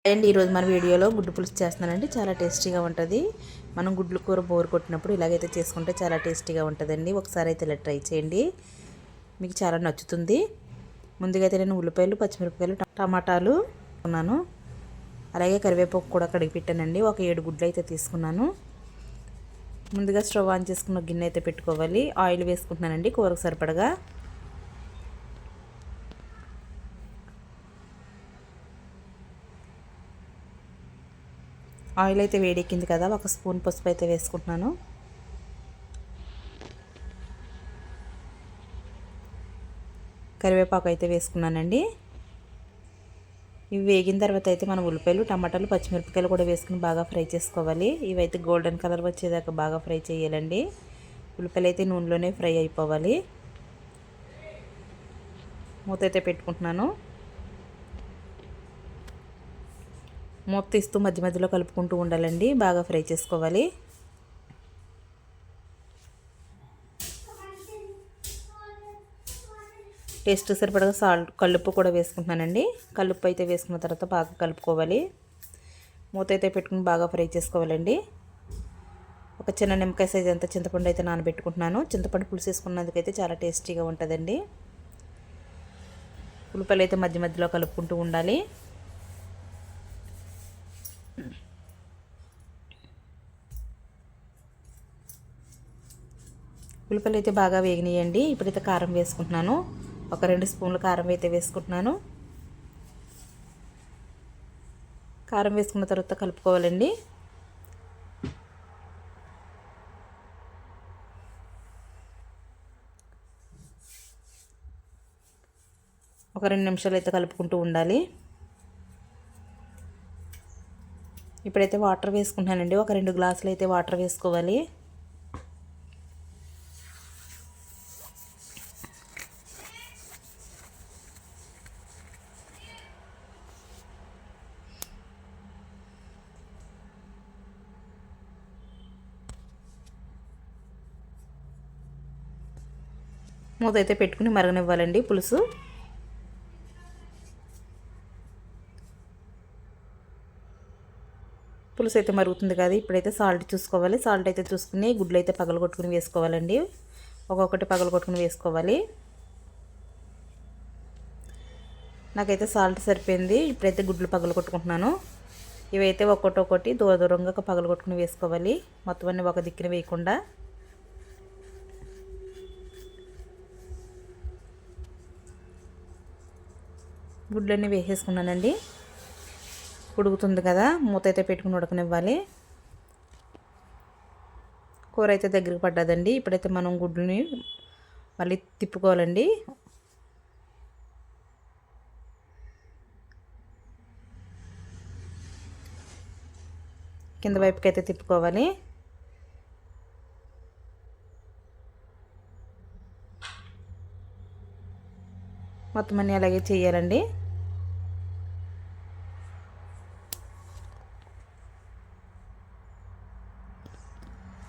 And ఈరోజు మన వీడియోలో గుడ్డు పులుసు చేస్తున్నానండి. చాలా టేస్టీగా ఉంటుంది. మనం గుడ్లు కూర బోర్ కొట్టినప్పుడు ఇలాగైతే చేసుకుంటే చాలా టేస్టీగా ఉంటుందండి. ఒకసారి అయితే ఇలా ట్రై చేయండి, మీకు చాలా నచ్చుతుంది. ముందుగా అయితే నేను ఉల్లిపాయలు, పచ్చిమిరపకాయలు, టమాటాలు తీసుకున్నాను. అలాగే కరివేపాకు కూడా కడిగి పెట్టానండి. ఒక 7 గుడ్లు అయితే తీసుకున్నాను. ముందుగా స్టవ్ ఆన్ చేసుకున్న గిన్నె అయితే పెట్టుకోవాలి. ఆయిల్ వేసుకుంటున్నానండి కూరకు సరిపడగా. ఆయిల్ అయితే వేడెక్కింది కదా, ఒక స్పూన్ పసుపు అయితే వేసుకుంటున్నాను. కరివేపాకు అయితే వేసుకున్నానండి. ఇవి వేగిన తర్వాత అయితే మనం ఉల్లిపాయలు, టమాటాలు, పచ్చిమిరపకాయలు కూడా వేసుకుని బాగా ఫ్రై చేసుకోవాలి. ఇవైతే గోల్డెన్ కలర్ వచ్చేదాకా బాగా ఫ్రై చేయాలండి. ఉల్లిపాయలు అయితే నూనెలోనే ఫ్రై అయిపోవాలి. మూత అయితే పెట్టుకుంటున్నాను. మూత తీస్తూ మధ్య మధ్యలో కలుపుకుంటూ ఉండాలండి. బాగా ఫ్రై చేసుకోవాలి. టేస్ట్ సరిపడగా కల్లుప్పు కూడా వేసుకుంటున్నానండి. కల్లుప్పు అయితే వేసుకున్న తర్వాత బాగా కలుపుకోవాలి. మూత అయితే పెట్టుకుని బాగా ఫ్రై చేసుకోవాలండి. ఒక చిన్న నిమ్మకాయ సైజ్ అంతా చింతపండు అయితే నానబెట్టుకుంటున్నాను. చింతపండు పులుసు వేసుకున్నందుకైతే చాలా టేస్టీగా ఉంటుందండి. ఉల్లిపాయలు అయితే మధ్య మధ్యలో కలుపుకుంటూ ఉండాలి. ఉల్లిపాయలు అయితే బాగా వేగినాయండి. ఇప్పుడైతే కారం వేసుకుంటున్నాను. ఒక 2 స్పూన్ల కారం అయితే వేసుకుంటున్నాను. కారం వేసుకున్న తర్వాత కలుపుకోవాలండి. ఒక 2 నిమిషాలు అయితే కలుపుకుంటూ ఉండాలి. ఇప్పుడైతే వాటర్ వేసుకుంటున్నానండి. ఒక 2 గ్లాసులు అయితే వాటర్ వేసుకోవాలి. మూత అయితే పెట్టుకుని మరగనివ్వాలండి పులుసు. పులుసు అయితే మరుగుతుంది కదా, ఇప్పుడైతే సాల్ట్ చూసుకోవాలి. సాల్ట్ అయితే చూసుకుని గుడ్లు అయితే పగలగొట్టుకుని వేసుకోవాలండి. ఒక్కొక్కటి పగలగొట్టుకుని వేసుకోవాలి. నాకైతే సాల్ట్ సరిపోయింది. ఇప్పుడైతే గుడ్లు పగలగొట్టుకుంటున్నాను. ఇవైతే ఒక్కొక్కటి దూరంగా పగలగొట్టుకుని వేసుకోవాలి. మొత్తం అన్నీ ఒక దిక్కున వేయకుండా. గుడ్లన్నీ వేసేసుకున్నానండి. ఉడుకుతుంది కదా, మూత అయితే పెట్టుకుని ఉడకనివ్వాలి. కూర అయితే దగ్గరికి పడ్డదండి. ఇప్పుడైతే మనం గుడ్లని మళ్ళీ తిప్పుకోవాలండి. కింద వైపుకి అయితే తిప్పుకోవాలి. మొత్తం అన్నీ అలాగే చేయాలండి.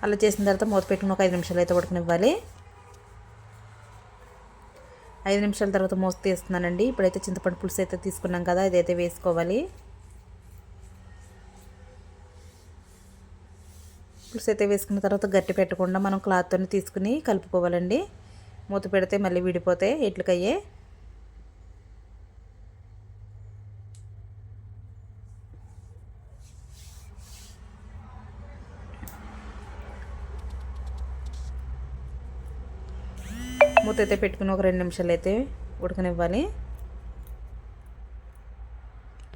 అలా చేసిన తర్వాత మూత పెట్టుకుని ఒక 5 నిమిషాలు అయితే ఉడకనివ్వాలి. 5 నిమిషాల తర్వాత మూత తీస్తున్నానండి. ఇప్పుడైతే చింతపండు పులుసు అయితే తీసుకున్నాం కదా, ఇదైతే వేసుకోవాలి. పులుసు అయితే వేసుకున్న తర్వాత గట్టి పెట్టకుండా మనం క్లాత్తో తీసుకుని కలుపుకోవాలండి. మూత పెడితే మళ్ళీ విడిపోతాయి ఎట్లకయ్యే. మూత అయితే పెట్టుకుని ఒక 2 నిమిషాలు అయితే ఉడకనివ్వాలి.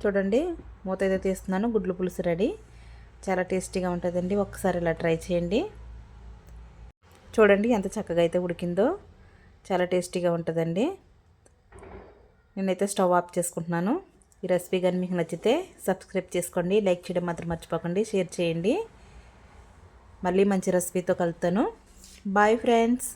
చూడండి, మూత అయితే తీస్తున్నాను. గుడ్లు పులుసు రెడీ. చాలా టేస్టీగా ఉంటుందండి. ఒక్కసారి ఇలా ట్రై చేయండి. చూడండి ఎంత చక్కగా అయితే ఉడికిందో. చాలా టేస్టీగా ఉంటుందండి. నేనైతే స్టవ్ ఆఫ్ చేసుకుంటున్నాను. ఈ రెసిపీ కానీ మీకు నచ్చితే సబ్స్క్రైబ్ చేసుకోండి, లైక్ చేయడం మాత్రం మర్చిపోకండి, షేర్ చేయండి. మళ్ళీ మంచి రెసిపీతో కలుస్తాను. Bye friends.